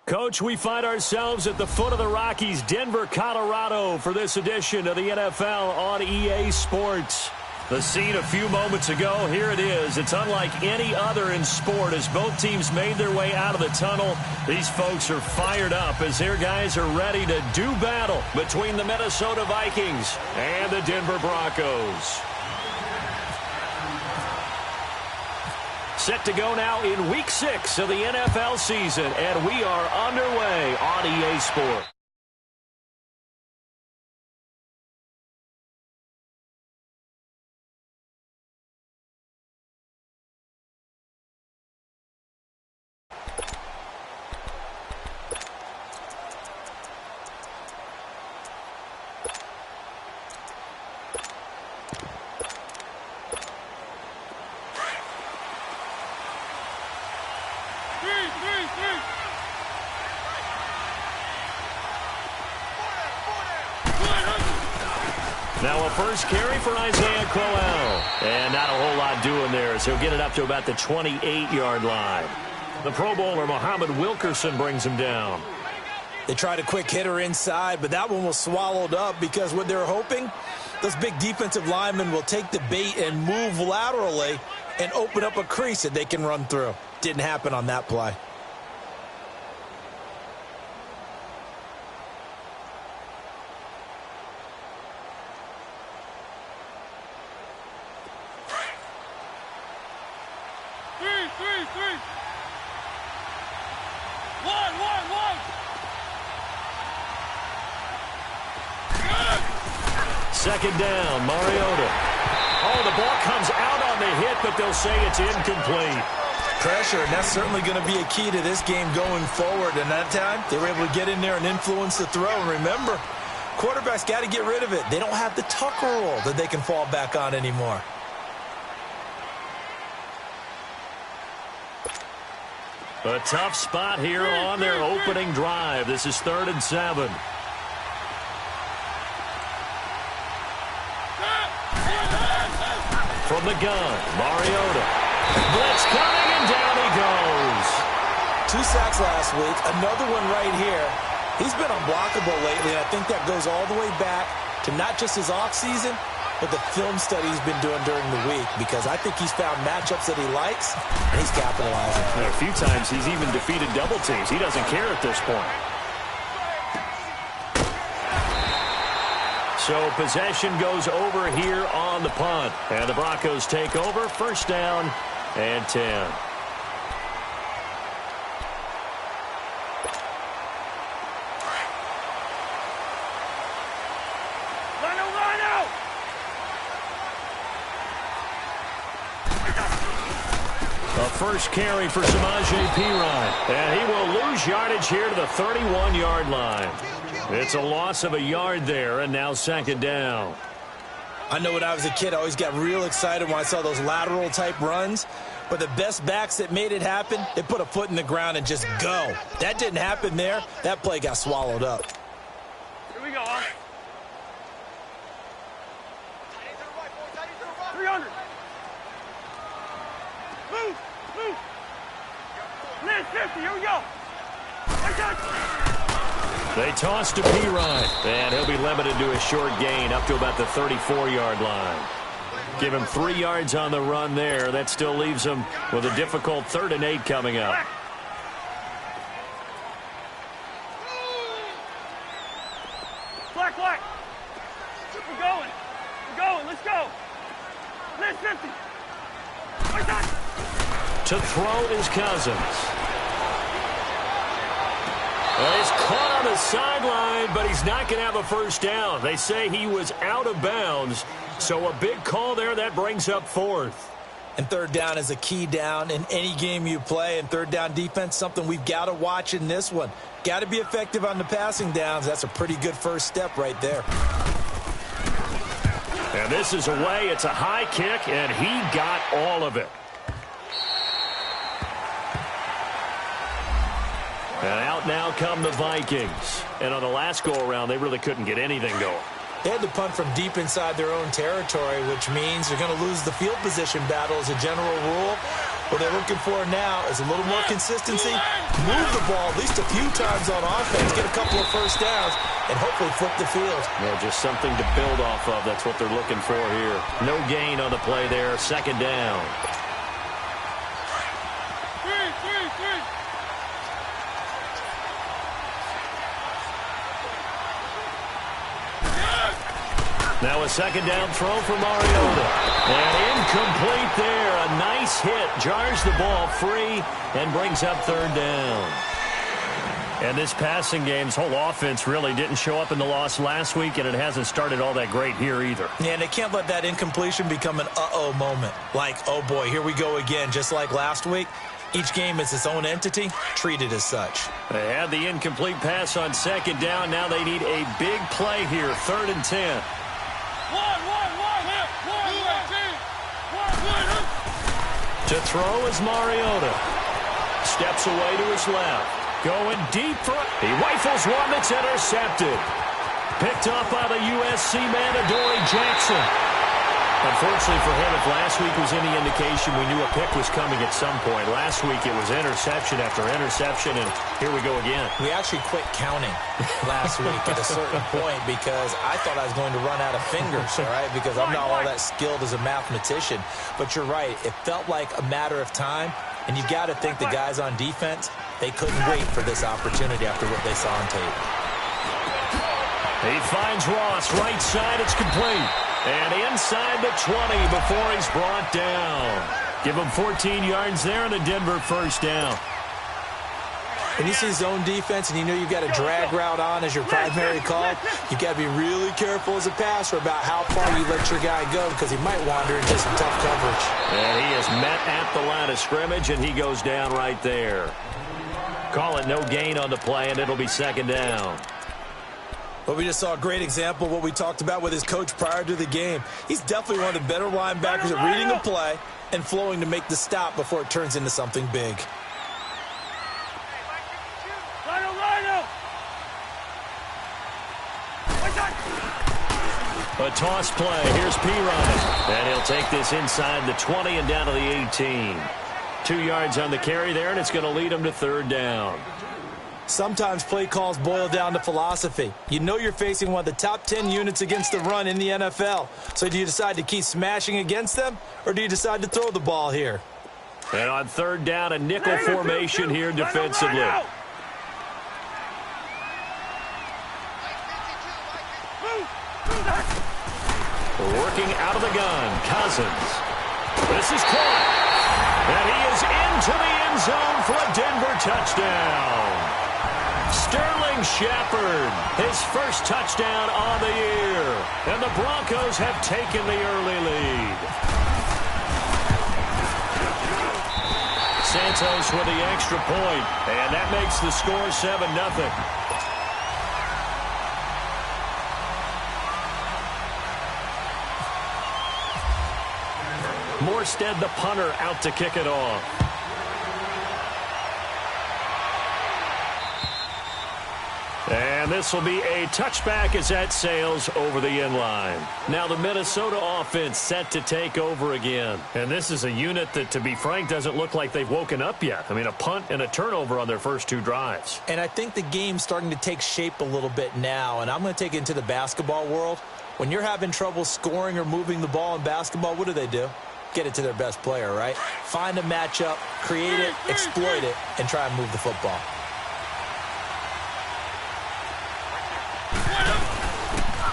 Coach, we find ourselves at the foot of the Rockies, Denver, Colorado, for this edition of the NFL on EA Sports. The scene a few moments ago, here it is. It's unlike any other in sport as both teams made their way out of the tunnel. These folks are fired up as their guys are ready to do battle between the Minnesota Vikings and the Denver Broncos. Set to go now in Week 6 of the NFL season, and we are underway on EA Sports. Now a first carry for Isaiah Crowell. And not a whole lot doing there, so he'll get it up to about the 28-yard line. The Pro Bowler, Muhammad Wilkerson, brings him down. They tried a quick hitter inside, but that one was swallowed up because what they're hoping, those big defensive linemen will take the bait and move laterally and open up a crease that they can run through. Didn't happen on that play. Second down, Mariota. Oh, the ball comes out on the hit, but they'll say it's incomplete. Pressure, and that's certainly going to be a key to this game going forward. And that time, they were able to get in there and influence the throw. And remember, quarterbacks got to get rid of it. They don't have the Tucker rule that they can fall back on anymore. A tough spot here on their opening drive. This is 3rd and 7. From the gun, Mariota. Blitz coming, and down he goes. 2 sacks last week, another one right here. He's been unblockable lately, and I think that goes all the way back to not just his offseason, but the film study he's been doing during the week, because I think he's found matchups that he likes, and he's capitalizing. And a few times he's even defeated double teams. He doesn't care at this point. So possession goes over here on the punt. And the Broncos take over, 1st down and 10. A first carry for Samaje Perine. And he will lose yardage here to the 31-yard line. It's a loss of a yard there, and now 2nd down. I know when I was a kid, I always got real excited when I saw those lateral-type runs. But the best backs that made it happen, they put a foot in the ground and just go. That didn't happen there. That play got swallowed up. Here we go, 300. Move, move. List 50, here we go. They toss to Perine, and he'll be limited to a short gain up to about the 34-yard line. Give him 3 yards on the run there. That still leaves him with a difficult 3rd and 8 coming up. Black, black. We're going. We're going. Let's go. List 50. To throw is Cousins. Well, he's caught on the sideline, but he's not going to have a 1st down. They say he was out of bounds, so a big call there. That brings up 4th. And 3rd down is a key down in any game you play. And 3rd down defense, something we've got to watch in this one. Got to be effective on the passing downs. That's a pretty good first step right there. And this is away. It's a high kick, and he got all of it. And out now come the Vikings. And on the last go-around, they really couldn't get anything going. They had to punt from deep inside their own territory, which means they're going to lose the field position battle as a general rule. What they're looking for now is a little more consistency, move the ball at least a few times on offense, get a couple of first downs, and hopefully flip the field. Yeah, just something to build off of. That's what they're looking for here. No gain on the play there. Second down. Now a second down throw for Mariota. And incomplete there. A nice hit. Jars the ball free and brings up third down. And this passing game's whole offense really didn't show up in the loss last week, and it hasn't started all that great here either. Yeah, and they can't let that incompletion become an uh-oh moment. Like, oh boy, here we go again, just like last week. Each game is its own entity, treated as such. They had the incomplete pass on second down. Now they need a big play here, 3rd and 10. To throw is Mariota. Steps away to his left. Going deep for it. He rifles one that's intercepted. Picked up by the USC man, Adoree Jackson. Unfortunately for him, if last week was any indication, we knew a pick was coming at some point. Last week it was interception after interception, and here we go again. We actually quit counting last week at a certain point because I thought I was going to run out of fingers, all right, because I'm not all that skilled as a mathematician. But you're right. It felt like a matter of time, and you've got to think the guys on defense, they couldn't wait for this opportunity after what they saw on tape. He finds Ross, right side, it's complete. And inside the 20 before he's brought down. Give him 14 yards there and a Denver first down. When you see zone defense and you know you've got a drag route on as your primary call, you've got to be really careful as a passer about how far you let your guy go because he might wander into some tough coverage. And he is met at the line of scrimmage, and he goes down right there. Call it no gain on the play, and it'll be second down. Well, we just saw a great example of what we talked about with his coach prior to the game. He's definitely one of the better linebackers at reading a play and flowing to make the stop before it turns into something big. A toss play. Here's Pirine. And he'll take this inside the 20 and down to the 18. 2 yards on the carry there, and it's going to lead him to third down. Sometimes play calls boil down to philosophy. You know you're facing one of the top 10 units against the run in the NFL. So do you decide to keep smashing against them, or do you decide to throw the ball here? And on third down, a nickel formation here defensively. Working out of the gun, Cousins. This is caught. And he is into the end zone for a Denver touchdown. Sterling Shepard, his first touchdown on the year. And the Broncos have taken the early lead. Santos with the extra point, and that makes the score 7-0. Morstead, the punter, out to kick it off. And this will be a touchback as that sails over the end line. Now the Minnesota offense set to take over again. And this is a unit that, to be frank, doesn't look like they've woken up yet. I mean, a punt and a turnover on their first 2 drives. And I think the game's starting to take shape a little bit now. And I'm going to take it into the basketball world. When you're having trouble scoring or moving the ball in basketball, what do? Get it to their best player, right? Find a matchup, create it, exploit it, and try and move the football.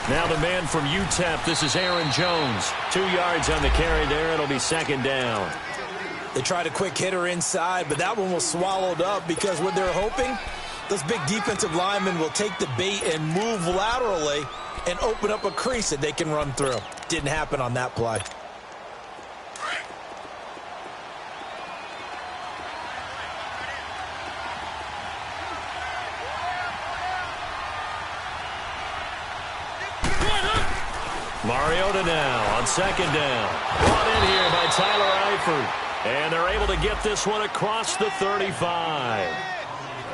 Now the man from UTEP, this is Aaron Jones. 2 yards on the carry there. It'll be second down. They tried a quick hitter inside, but that one was swallowed up because what they're hoping, those big defensive linemen will take the bait and move laterally and open up a crease that they can run through. Didn't happen on that play. Mariota now on second down. Brought in here by Tyler Eifert. And they're able to get this one across the 35.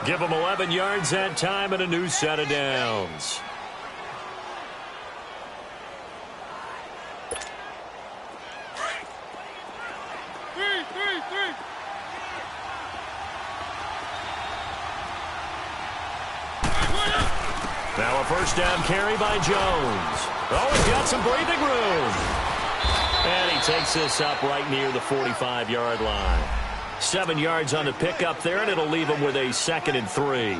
Give them 11 yards that time and a new set of downs. Now a first down carry by Jones. Oh, he's got some breathing room. And he takes this up right near the 45-yard line. 7 yards on the pickup there, and it'll leave him with a 2nd and 3.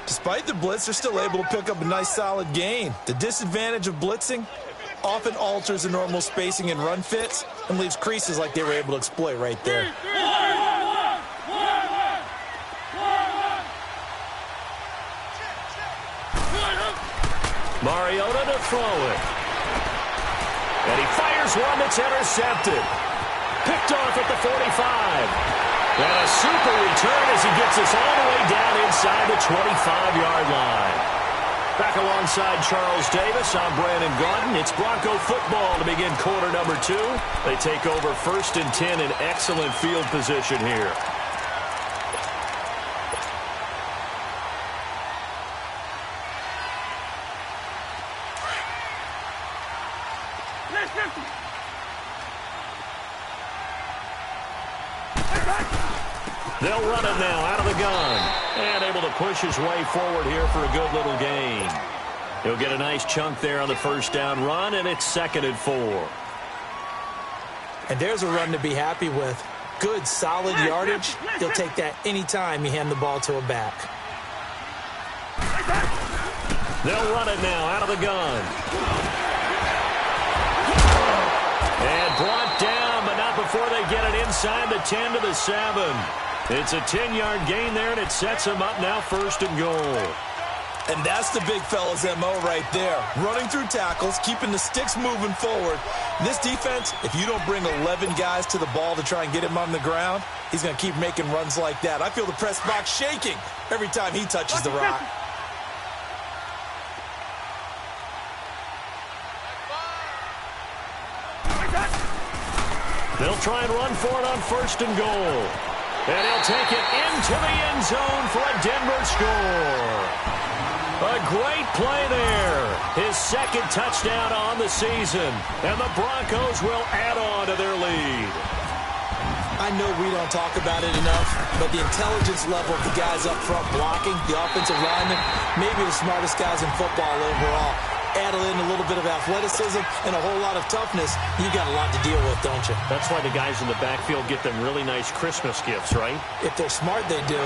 Despite the blitz, they're still able to pick up a nice solid gain. The disadvantage of blitzing often alters the normal spacing and run fits and leaves creases like they were able to exploit right there. Mariota to throw it. And he fires one that's intercepted. Picked off at the 45. And a super return as he gets us all the way down inside the 25-yard line. Back alongside Charles Davis, I'm Brandon Gaudin. It's Bronco football to begin quarter number 2. They take over 1st and 10 in excellent field position here. They'll run it now out of the gun. And able to push his way forward here for a good little gain. He'll get a nice chunk there on the first down run, and it's 2nd and 4. And there's a run to be happy with. Good, solid yardage. He'll take that anytime you hand the ball to a back. They'll run it now out of the gun. And brought down, but not before they get it inside the 10 to the 7. It's a 10-yard gain there, and it sets him up now 1st and goal. And that's the big fella's MO right there. Running through tackles, keeping the sticks moving forward. This defense, if you don't bring 11 guys to the ball to try and get him on the ground, he's going to keep making runs like that. I feel the press box shaking every time he touches the rock. They'll try and run for it on 1st and goal. And he'll take it into the end zone for a Denver score. A great play there. His 2nd touchdown on the season. And the Broncos will add on to their lead. I know we don't talk about it enough, but the intelligence level of the guys up front blocking, the offensive linemen, maybe the smartest guys in football overall. Add in a little bit of athleticism and a whole lot of toughness, you got a lot to deal with, don't you? That's why the guys in the backfield get them really nice Christmas gifts, right? If they're smart, they do.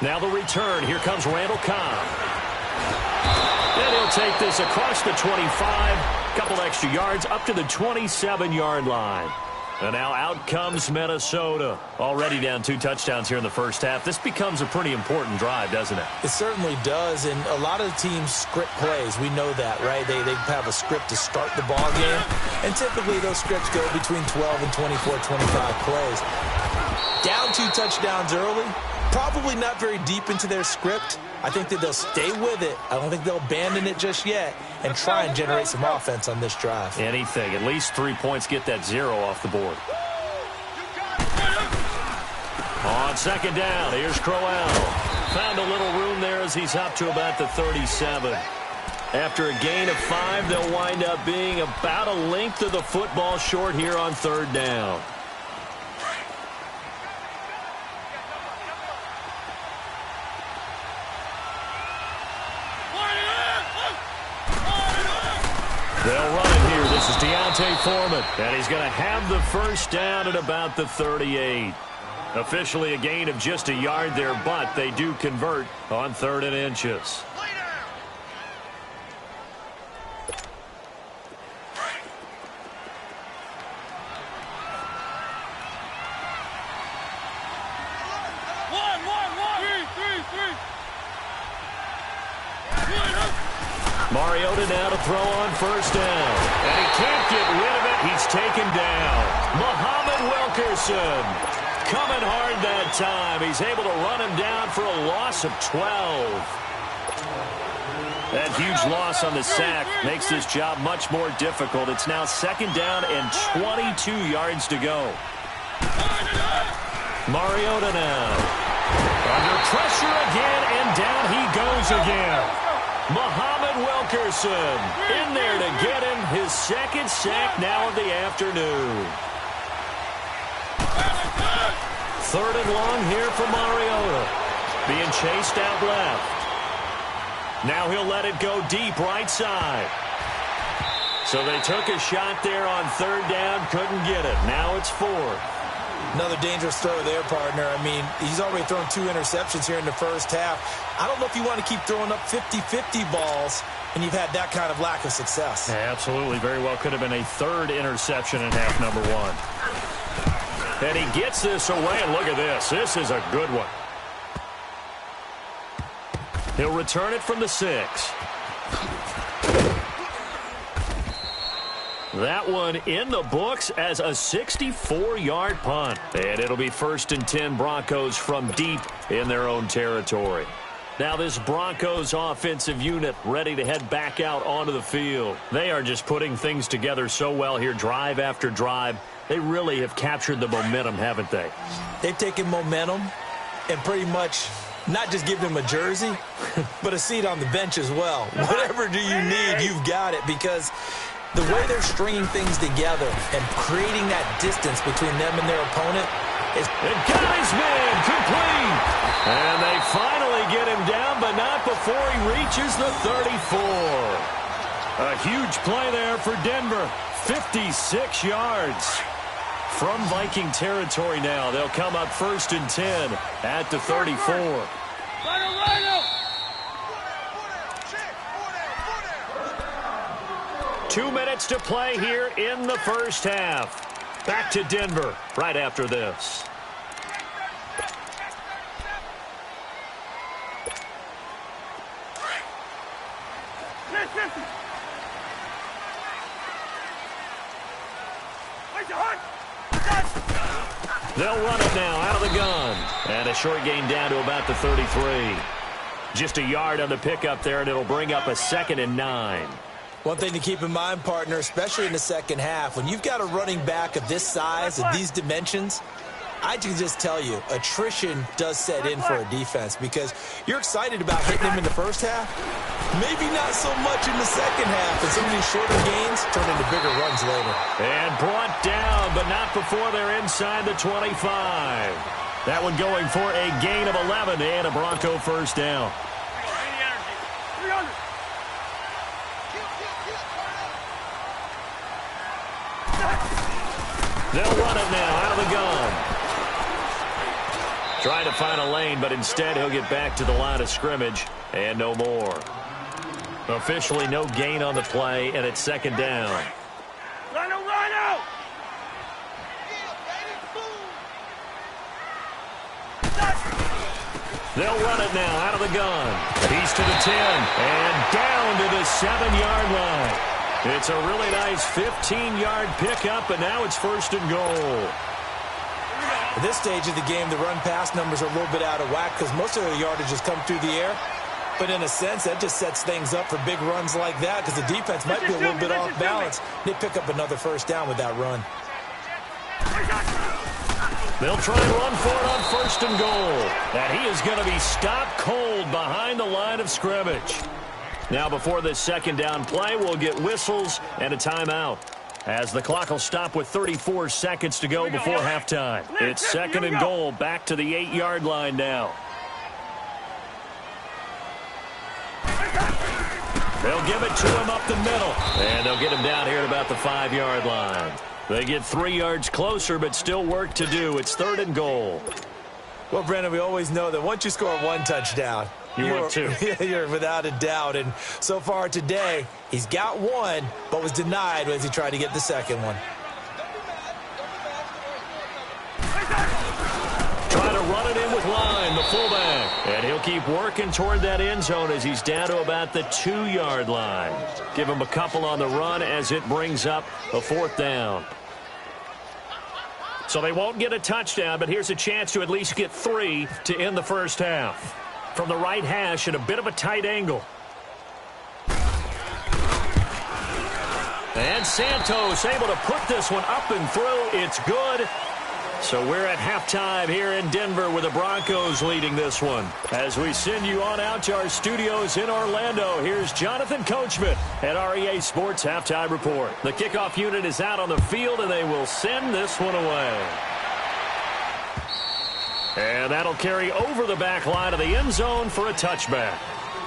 Now the return. Here comes Randall Cobb. And he'll take this across the 25. Couple extra yards up to the 27-yard line. And now out comes Minnesota. Already down 2 touchdowns here in the first half. This becomes a pretty important drive, doesn't it? It certainly does, and a lot of teams script plays. We know that, right? They have a script to start the ball game, and typically those scripts go between 12 and 24, 25 plays. Down 2 touchdowns early, probably not very deep into their script. I think that they'll stay with it. I don't think they'll abandon it just yet and try and generate some offense on this drive. Anything. At least 3 points, get that 0 off the board. On 2nd down, here's Crowell. Found a little room there as he's up to about the 37. After a gain of 5, they'll wind up being about a length of the football short here on 3rd down. They'll run it here. This is Deontay Foreman. And he's going to have the first down at about the 38. Officially a gain of just a yard there, but they do convert on 3rd and inches. Mariota now to throw on 1st down. And he can't get rid of it. He's taken down. Muhammad Wilkerson coming hard that time. He's able to run him down for a loss of 12. That huge loss on the sack makes this job much more difficult. It's now 2nd down and 22 yards to go. Mariota now. Under pressure again, and down he goes again. Muhammad Wilkerson in there to get him his 2nd sack now of the afternoon. 3rd and long here for Mariota. being chased out left. Now he'll let it go deep right side. So they took a shot there on third down, couldn't get it. Now it's fourth. Another dangerous throw there, partner. I mean, he's already thrown 2 interceptions here in the first half. I don't know if you want to keep throwing up 50-50 balls when you've had that kind of lack of success. Yeah, absolutely. Very well could have been a third interception in half number 1. And he gets this away, and look at this. This is a good one. He'll return it from the 6. That one in the books as a 64-yard punt. And it'll be 1st and 10 Broncos from deep in their own territory. Now this Broncos offensive unit ready to head back out onto the field. They are just putting things together so well here, drive after drive. They really have captured the momentum, haven't they? They've taken momentum and pretty much not just given him a jersey, but a seat on the bench as well. Whatever do you need, you've got it, because the way they're stringing things together and creating that distance between them and their opponent is... It got his man complete. And they finally get him down, but not before he reaches the 34. A huge play there for Denver. 56 yards. From Viking territory now, they'll come up 1st and 10 at the 34. Rhino! 2 minutes to play here in the first half. Back to Denver right after this. Listen. They'll run it now out of the gun. And a short gain down to about the 33. Just a yard on the pickup there, and it'll bring up a 2nd and 9. One thing to keep in mind, partner, especially in the second half, when you've got a running back of this size, of these dimensions, I can just tell you, attrition does set in for a defense, because you're excited about hitting him in the first half, maybe not so much in the second half, and some of these shorter gains turn into bigger runs later. And brought down, but not before they're inside the 25. That one going for a gain of 11 and a Bronco first down. They'll run it now out of the gun. Trying to find a lane, but instead he'll get back to the line of scrimmage and no more. Officially no gain on the play, and it's 2nd down. Rhino! They'll run it now out of the gun. He's to the 10 and down to the 7-yard line. It's a really nice 15-yard pickup, and now it's 1st and goal. At this stage of the game, the run-pass numbers are a little bit out of whack because most of the yardage has come through the air. But in a sense, that just sets things up for big runs like that because the defense might be a little bit off balance. They pick up another first down with that run. They'll try and run for it on 1st and goal. And he is going to be stopped cold behind the line of scrimmage. Now before this 2nd down play, we'll get whistles and a timeout, as the clock will stop with 34 seconds to go before halftime. It's 2nd and goal, back to the 8-yard line now. They'll give it to him up the middle, and they'll get him down here at about the 5-yard line. They get 3 yards closer, but still work to do. It's 3rd and goal. Well, Brandon, we always know that once you score 1 touchdown, you're 2. You're without a doubt. And so far today, he's got 1, but was denied as he tried to get the 2nd one. Trying to run it in with Line, the fullback. And he'll keep working toward that end zone as he's down to about the 2-yard line. Give him a couple on the run as it brings up a 4th down. So they won't get a touchdown, but here's a chance to at least get 3 to end the first half. From the right hash at a bit of a tight angle. And Santos able to put this one up and through. It's good. So we're at halftime here in Denver with the Broncos leading this one. As we send you on out to our studios in Orlando, here's Jonathan Coachman at REA Sports Halftime Report. The kickoff unit is out on the field, and they will send this one away. And that'll carry over the back line of the end zone for a touchback.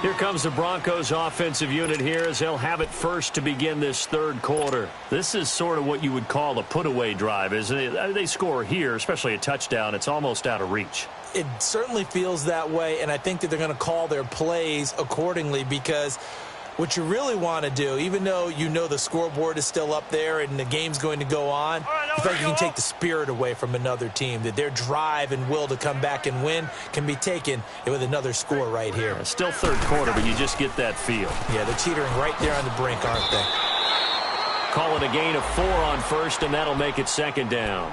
Here comes the Broncos offensive unit here as they'll have it first to begin this third quarter. This is sort of what you would call a put-away drive, isn't it? They score here, especially a touchdown. It's almost out of reach. It certainly feels that way, and I think that they're going to call their plays accordingly because what you really want to do, even though you know the scoreboard is still up there and the game's going to go on, you feel like you can take the spirit away from another team, that their drive and will to come back and win can be taken with another score right here. Yeah, still third quarter, but you just get that feel. Yeah, they're teetering right there on the brink, aren't they? Call it a gain of 4 on first, and that'll make it second down.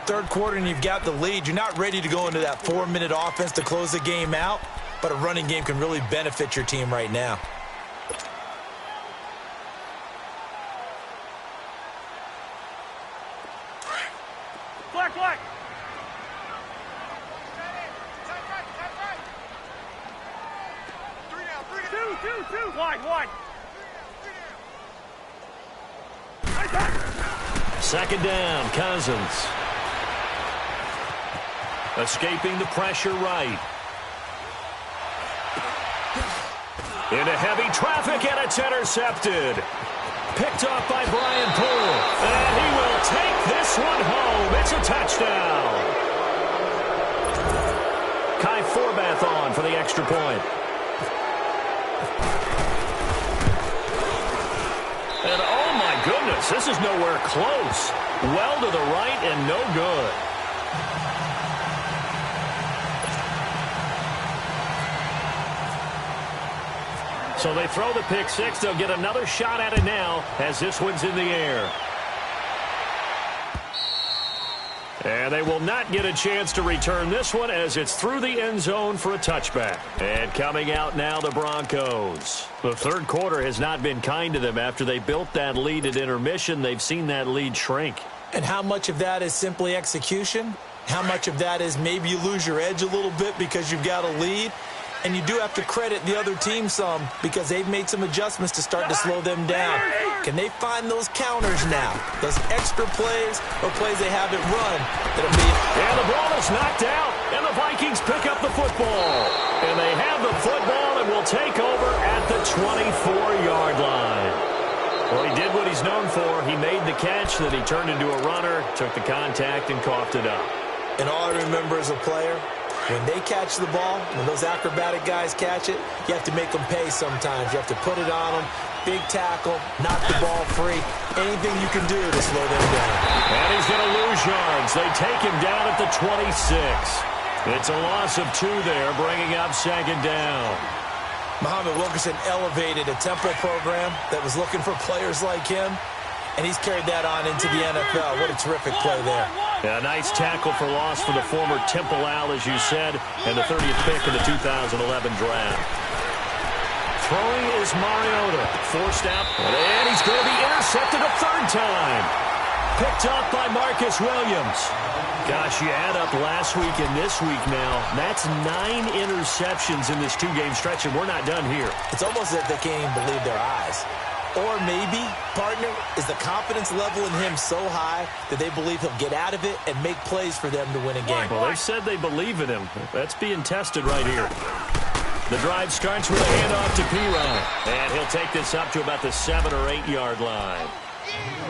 Third quarter and you've got the lead. You're not ready to go into that 4-minute offense to close the game out, but a running game can really benefit your team right now. Black. Two. Wide. Second down, Cousins. Escaping the pressure right. Into heavy traffic, and it's intercepted. Picked off by Brian Poole. And he will take this one home. It's a touchdown. Kai Forbath on for the extra point. And oh my goodness, this is nowhere close. Well to the right and no good. So they throw the pick six. They'll get another shot at it now as this one's in the air. And they will not get a chance to return this one as it's through the end zone for a touchback. And coming out now, the Broncos. The third quarter has not been kind to them. After they built that lead at intermission, they've seen that lead shrink. And how much of that is simply execution? How much of that is maybe you lose your edge a little bit because you've got a lead? And you do have to credit the other team some because they've made some adjustments to start to slow them down. Can they find those counters now? Those extra plays or plays they haven't run that'll be... And the ball is knocked out, and the Vikings pick up the football. And they have the football and will take over at the 24-yard line. Well, he did what he's known for. He made the catch, then he turned into a runner, took the contact, and coughed it up. And all I remember as a player, when they catch the ball, when those acrobatic guys catch it, you have to make them pay sometimes. You have to put it on them, big tackle, knock the ball free, anything you can do to slow them down. And he's going to lose yards. They take him down at the 26. It's a loss of 2 there, bringing up second down. Muhammad Wilkerson elevated a Temple program that was looking for players like him, and he's carried that on into the NFL. What a terrific play there. Yeah, a nice tackle for loss for the former Temple Owl, as you said, and the 30th pick in the 2011 draft. Throwing is Mariota. Forced out, and he's going to be intercepted a third time. Picked off by Marcus Williams. Gosh, you add up last week and this week now. That's 9 interceptions in this 2-game stretch, and we're not done here. It's almost as if they can't even believe their eyes. Or maybe, partner, is the confidence level in him so high that they believe he'll get out of it and make plays for them to win a game. Well, they've said they believe in him. That's being tested right here. The drive starts with a handoff to P-Ryan. And he'll take this up to about the 7 or 8 yard line.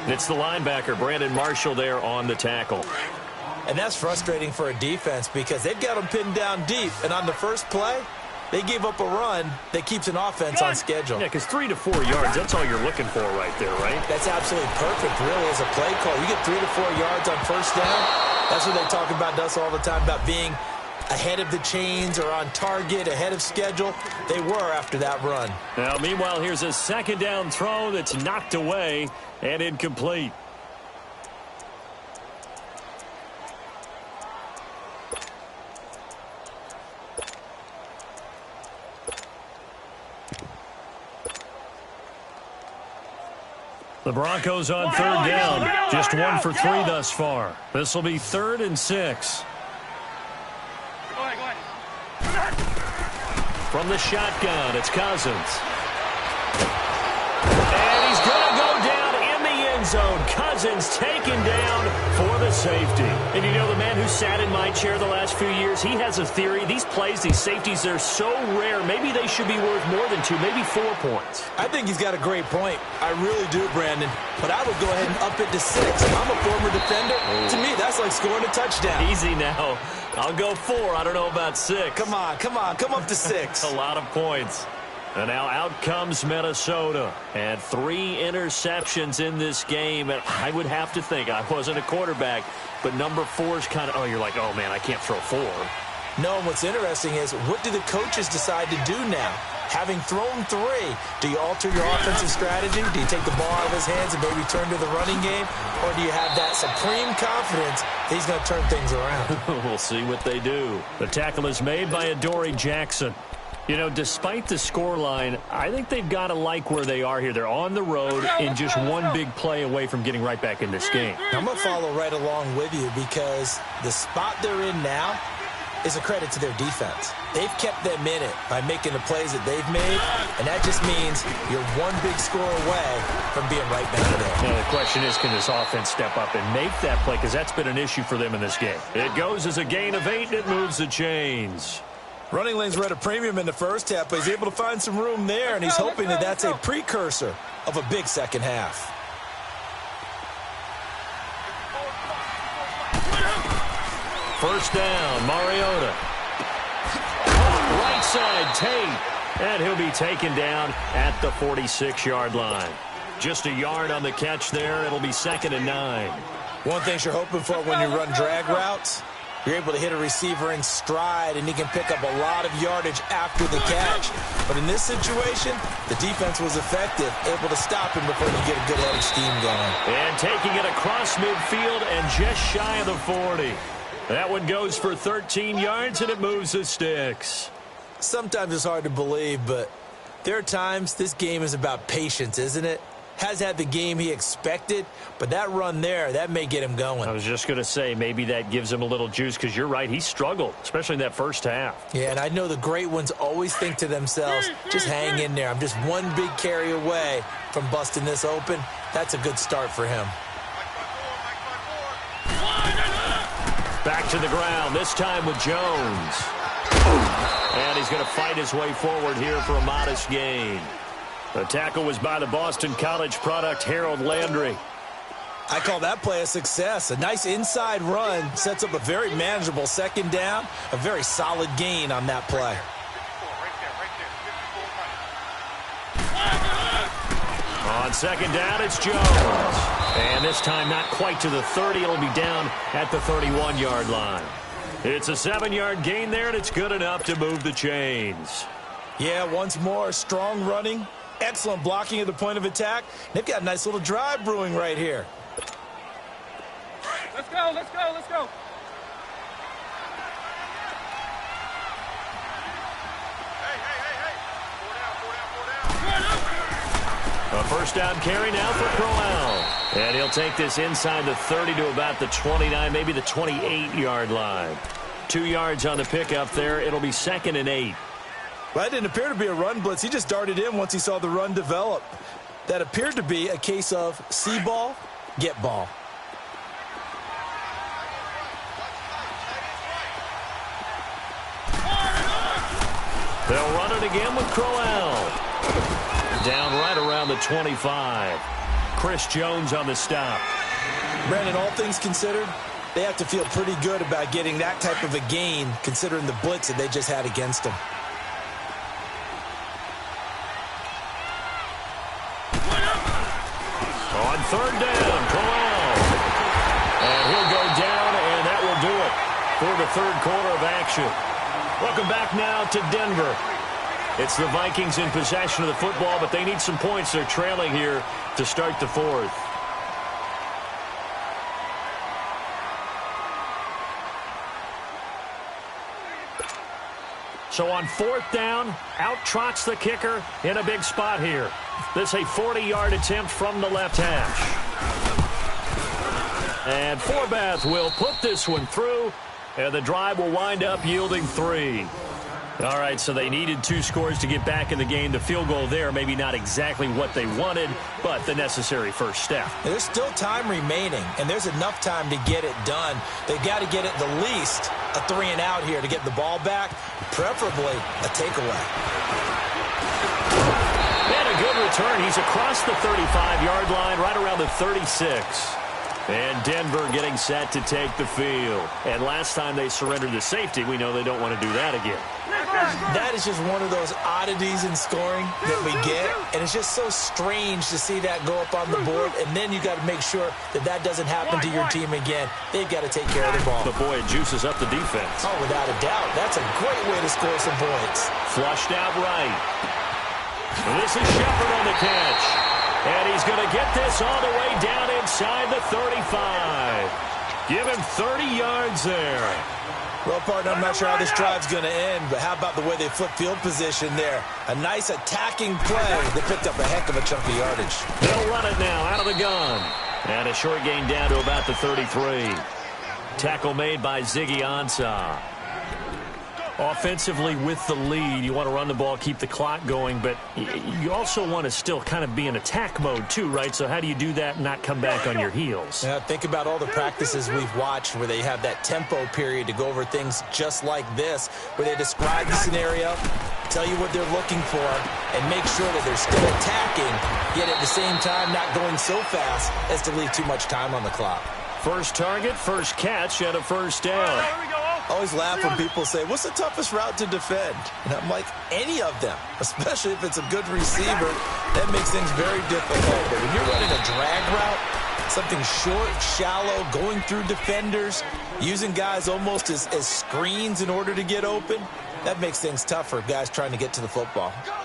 It's the linebacker, Brandon Marshall, there on the tackle. And that's frustrating for a defense because they've got them pinned down deep. And on the first play, they gave up a run that keeps an offense on schedule. Yeah, because 3 to 4 yards, that's all you're looking for right there, right? That's absolutely perfect, really, as a play call. You get 3 to 4 yards on first down. That's what they talk about to us all the time, about being ahead of the chains or on target, ahead of schedule. They were after that run. Now, meanwhile, here's a second down throw that's knocked away and incomplete. The Broncos on third down. Just 1 for 3 thus far. This will be 3rd and 6. Go ahead. From the shotgun, it's Cousins. And he's going to go down in the end zone. Cousins taken down for the safety. And you know, the man who sat in my chair the last few years, he has a theory. These plays, these safeties, they're so rare. Maybe they should be worth more than 2, maybe 4 points. I think he's got a great point. I really do, Brandon. But I would go ahead and up it to 6. I'm a former defender. To me, that's like scoring a touchdown. Easy now. I'll go 4. I don't know about 6. Come on. Come up to 6. A lot of points. And now out comes Minnesota. And 3 interceptions in this game. And I would have to think, I wasn't a quarterback, but number 4 is kind of, you're like, oh, man, I can't throw 4. No, and what's interesting is, what do the coaches decide to do now? Having thrown 3, do you alter your offensive strategy? Do you take the ball out of his hands and maybe turn to the running game? Or do you have that supreme confidence that he's going to turn things around? We'll see what they do. The tackle is made by Adoree Jackson. You know, despite the scoreline, I think they've got to like where they are here. They're on the road and just one big play away from getting right back in this game. I'm going to follow right along with you because the spot they're in now is a credit to their defense. They've kept them in it by making the plays that they've made, and that just means you're one big score away from being right back there. Now, the question is, can this offense step up and make that play? Because that's been an issue for them in this game. It goes as a gain of 8, and it moves the chains. Running lanes were at a premium in the first half, but he's able to find some room there, and he's hoping that that's a precursor of a big second half. First down, Mariota. Right side, Tate. And he'll be taken down at the 46-yard line. Just a yard on the catch there. It'll be 2nd and 9. One thing you're hoping for when you run drag routes, you're able to hit a receiver in stride, and he can pick up a lot of yardage after the catch. But in this situation, the defense was effective, able to stop him before you get a good head of steam going. And taking it across midfield and just shy of the 40. That one goes for 13 yards, and it moves the sticks. Sometimes it's hard to believe, but there are times this game is about patience, isn't it? Has had the game he expected, but that run there, that may get him going. I was just going to say, maybe that gives him a little juice, because you're right, he struggled, especially in that first half. Yeah, and I know the great ones always think to themselves, just hang in there. I'm just one big carry away from busting this open. That's a good start for him. Back to the ground, this time with Jones. And he's going to fight his way forward here for a modest gain. The tackle was by the Boston College product, Harold Landry. I call that play a success. A nice inside run sets up a very manageable second down, a very solid gain on that play. On second down, it's Jones. And this time not quite to the 30. It'll be down at the 31-yard line. It's a 7-yard gain there, and it's good enough to move the chains. Yeah, once more, strong running, excellent blocking at the point of attack. They've got a nice little drive brewing right here. Let's go, let's go, let's go. A first down carry now for Crowell. And he'll take this inside the 30 to about the 29, maybe the 28-yard line. 2 yards on the pickup there. It'll be 2nd and 8. Well, that didn't appear to be a run blitz. He just darted in once he saw the run develop. That appeared to be a case of see ball, get ball. They'll run it again with Crowell. Down right around the 25. Chris Jones on the stop. Brandon, all things considered, they have to feel pretty good about getting that type of a gain considering the blitz that they just had against them. On third down, Crowell. And he'll go down, and that will do it for the third quarter of action. Welcome back now to Denver. It's the Vikings in possession of the football, but they need some points. They're trailing here to start the fourth. So on fourth down, out trots the kicker in a big spot here. This is a 40-yard attempt from the left hash. And Forbath will put this one through, and the drive will wind up yielding 3. All right, so they needed 2 scores to get back in the game. The field goal there, maybe not exactly what they wanted, but the necessary first step. There's still time remaining, and there's enough time to get it done. They've got to get at the least a 3-and-out here to get the ball back, preferably a takeaway. And a good return. He's across the 35-yard line, right around the 36. And Denver getting set to take the field. And last time they surrendered the safety, we know they don't want to do that again. That is just one of those oddities in scoring that we get, and it's just so strange to see that go up on the board, and then you got to make sure that that doesn't happen to your team again. They've got to take care of the ball. But boy, it juices up the defense. Oh, without a doubt. That's a great way to score some points. Flushed out right. This is Shepard on the catch. And he's going to get this all the way down inside the 35. Give him 30 yards there. Well, partner, I'm not sure how this drive's going to end, but how about the way they flip field position there? A nice attacking play. They picked up a heck of a chunk of yardage. They'll run it now out of the gun. And a short gain down to about the 33. Tackle made by Ziggy Ansah. Offensively with the lead, you want to run the ball, keep the clock going, but you also want to still kind of be in attack mode too, right? So how do you do that and not come back on your heels? Yeah, think about all the practices we've watched where they have that tempo period to go over things just like this, where they describe the scenario, tell you what they're looking for, and make sure that they're still attacking, yet at the same time not going so fast as to leave too much time on the clock. First target, first catch, and a first down. I always laugh when people say, what's the toughest route to defend? And I'm like, any of them, especially if it's a good receiver. That makes things very difficult. But when you're running a drag route, something short, shallow, going through defenders, using guys almost as screens in order to get open, that makes things tough for guys trying to get to the football. All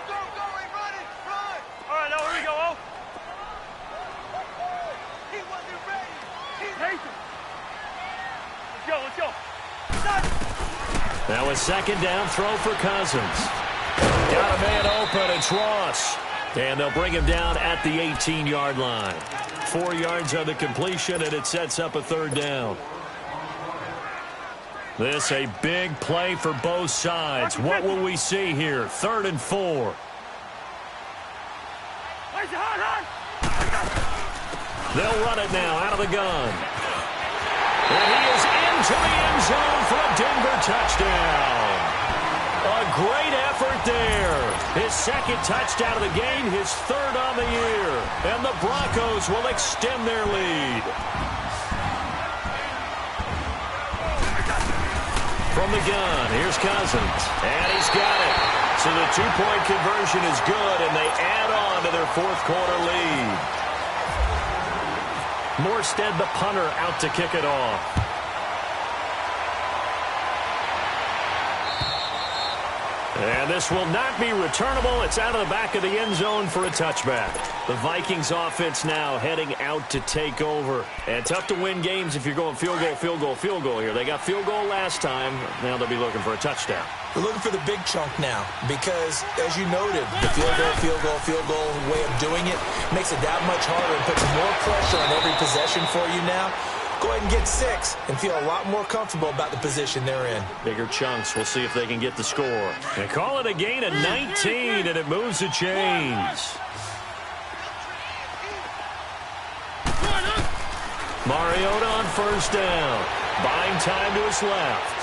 right, now here we go. He wasn't ready. He's patient. Let's go. Now a second down throw for Cousins. Got a man open. It's Ross. And they'll bring him down at the 18-yard line. 4 yards on the completion, and it sets up a third down. This a big play for both sides. What will we see here? 3rd and 4. They'll run it now out of the gun. And he is into the end zone for a Denver touchdown. A great effort there. His second touchdown of the game, his 3rd on the year. And the Broncos will extend their lead. From the gun, here's Cousins. And he's got it. So the 2-point conversion is good, and they add on to their 4th quarter lead. Morstead, the punter, out to kick it off. And this will not be returnable. It's out of the back of the end zone for a touchback. The Vikings offense now heading out to take over. And tough to win games if you're going field goal here. They got field goal last time. Now they'll be looking for a touchdown. They're looking for the big chunk now because, as you noted, the field goal way of doing it makes it that much harder and puts more pressure on every possession for you now. Go ahead and get 6 and feel a lot more comfortable about the position they're in. Bigger chunks. We'll see if they can get the score. They call it a gain of 19, and it moves the chains. Mariota on first down. Buying time to his left.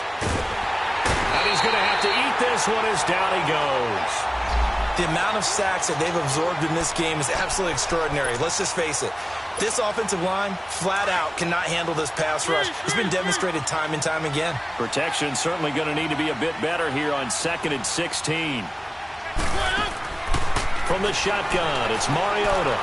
And he's going to have to eat this one as down he goes. The amount of sacks that they've absorbed in this game is absolutely extraordinary. Let's just face it. This offensive line, flat out, cannot handle this pass rush. It's been demonstrated time and time again. Protection certainly going to need to be a bit better here on 2nd and 16. From the shotgun, it's Mariota.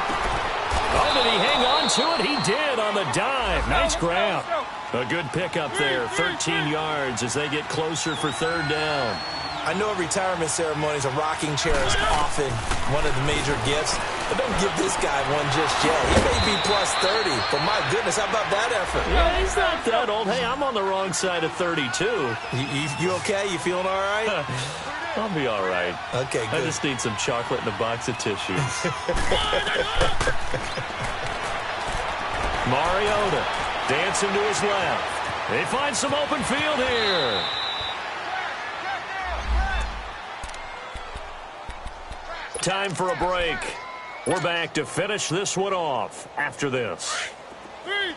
Oh, did he hang on to it? He did on the dive. Nice grab. A good pickup there, 13 yards as they get closer for 3rd down. I know at retirement ceremonies, a rocking chair is often one of the major gifts, but don't give this guy one just yet. He may be plus 30, but my goodness, how about that effort? Yeah, he's not that old. Hey, I'm on the wrong side of 32. You okay? You feeling all right? I'll be all right. Okay, good. I just need some chocolate and a box of tissues. Mariota dancing to his left. They find some open field here. Time for a break. We're back to finish this one off after this. Three.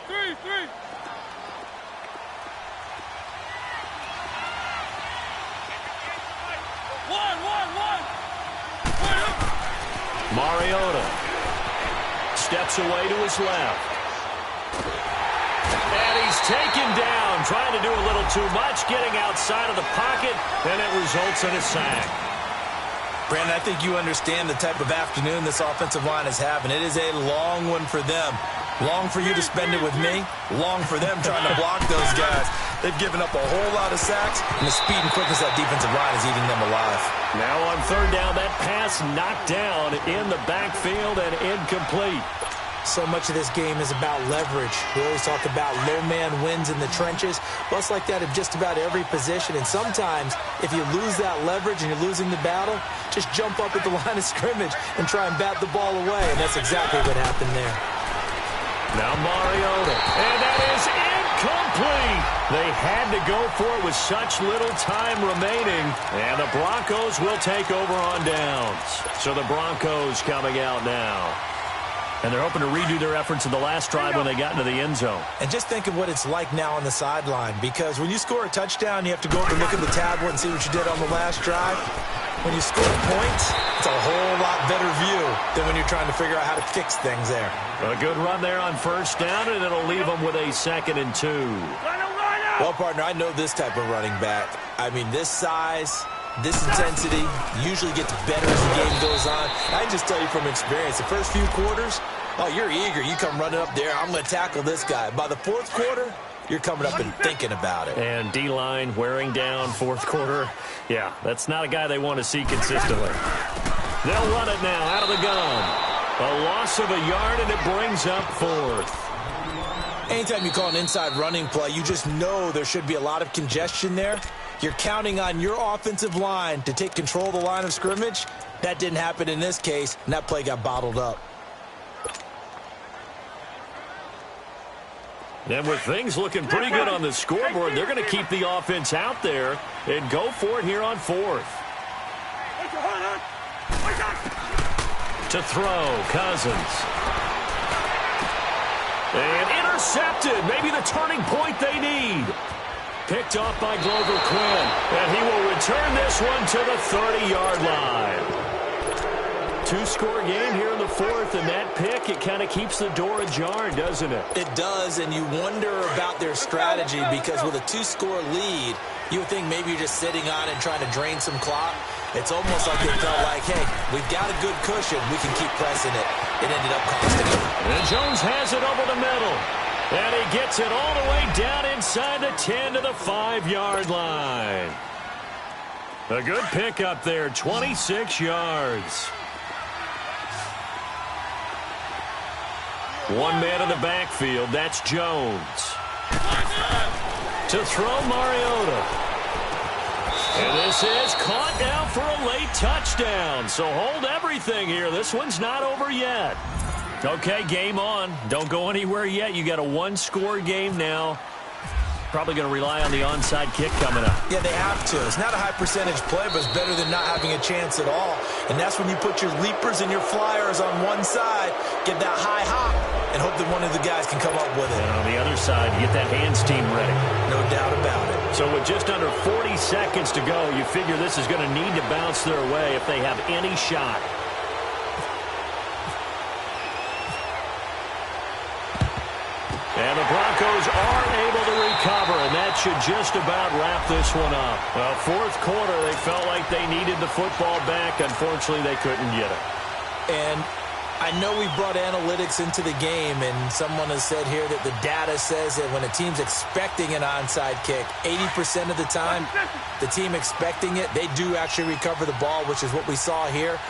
One. Mariota steps away to his left. And he's taken down, trying to do a little too much, getting outside of the pocket, and it results in a sack. Brandon, I think you understand the type of afternoon this offensive line is having. It is a long one for them. Long for you to spend it with me. Long for them trying to block those guys. They've given up a whole lot of sacks, and the speed and quickness of that defensive line is eating them alive. Now on third down, that pass knocked down in the backfield and incomplete. So much of this game is about leverage. We always talk about low man wins in the trenches. Well, it's like that at just about every position. And sometimes, if you lose that leverage and you're losing the battle, just jump up at the line of scrimmage and try and bat the ball away. And that's exactly what happened there. Now Mariota. And that is incomplete. They had to go for it with such little time remaining. And the Broncos will take over on downs. So the Broncos coming out now. And they're hoping to redo their efforts in the last drive when they got into the end zone. And just think of what it's like now on the sideline. Because when you score a touchdown, you have to go over and look at the tablet and see what you did on the last drive. When you score points, it's a whole lot better view than when you're trying to figure out how to fix things there. A good run there on first down, and it'll leave them with a 2nd and 2. Well, partner, I know this type of running back. I mean, this size, this intensity usually gets better as the game goes on. I can just tell you from experience, the first few quarters, oh, you're eager. You come running up there, I'm going to tackle this guy. By the fourth quarter, you're coming up and thinking about it. And D-line wearing down fourth quarter. Yeah, that's not a guy they want to see consistently. They'll run it now out of the gun. A loss of a yard, and it brings up 4th. Anytime you call an inside running play, you just know there should be a lot of congestion there. You're counting on your offensive line to take control of the line of scrimmage. That didn't happen in this case, and that play got bottled up. And with things looking pretty good on the scoreboard, they're going to keep the offense out there and go for it here on 4th. To throw, Cousins. And intercepted. Maybe the turning point they need. Picked off by Glover Quinn. And he will return this one to the 30-yard line. 2-score game here in the 4th, and that pick, it kind of keeps the door ajar, doesn't it? It does, and you wonder about their strategy because with a 2-score lead, you would think maybe you're just sitting on it and trying to drain some clock. It's almost like they felt like, hey, we've got a good cushion. We can keep pressing it. It ended up costing them. And Jones has it over the middle. And he gets it all the way down inside the 10 to the 5-yard line. A good pickup there, 26 yards. One man in the backfield, that's Jones. To throw, Mariota. And this is caught now for a late touchdown. So hold everything here. This one's not over yet. Okay, game on. Don't go anywhere yet. You got a 1-score game now. Probably going to rely on the onside kick coming up. Yeah, they have to. It's not a high percentage play, but it's better than not having a chance at all. And that's when you put your leapers and your flyers on one side, get that high hop, and hope that one of the guys can come up with it. And on the other side, you get that hands team ready. No doubt about it. So with just under 40 seconds to go, you figure this is going to need to bounce their way if they have any shot. And the Broncos are able to recover, and that should just about wrap this one up. Well, fourth quarter, they felt like they needed the football back. Unfortunately, they couldn't get it. And I know we brought analytics into the game, and someone has said here that the data says that when a team's expecting an onside kick, 80% of the time, the team expecting it, they do actually recover the ball, which is what we saw here.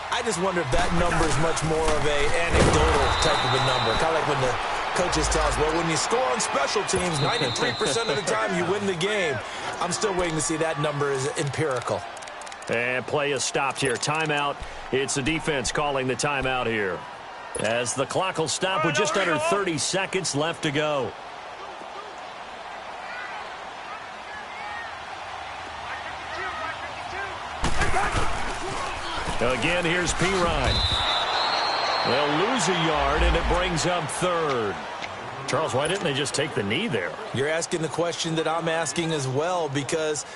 I just wonder if that number is much more of a anecdotal type of a number, kind of like when the coaches tell us, well, when you score on special teams, 93% of the time you win the game. I'm still waiting to see that number is empirical. And play is stopped here. Timeout. It's the defense calling the timeout here. As the clock will stop with just under 30 seconds left to go. Again, here's Pirine. They'll lose a yard, and it brings up third. Charles, why didn't they just take the knee there? You're asking the question that I'm asking as well, because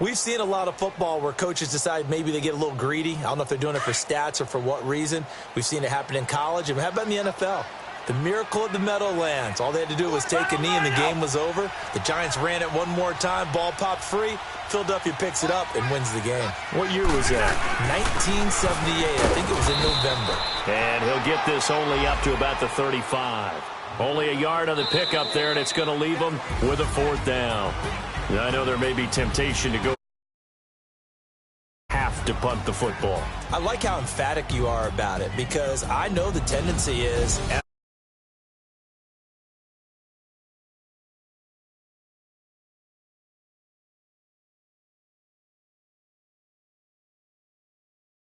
we've seen a lot of football where coaches decide maybe they get a little greedy. I don't know if they're doing it for stats or for what reason. We've seen it happen in college. And how about in the NFL? The miracle of the Meadowlands. All they had to do was take a knee and the game was over. The Giants ran it one more time. Ball popped free. Philadelphia picks it up and wins the game. What year was that? 1978. I think it was in November. And he'll get this only up to about the 35. Only a yard on the pickup there, and it's going to leave them with a fourth down. Now, I know there may be temptation to go have to punt the football. I like how emphatic you are about it, because I know the tendency is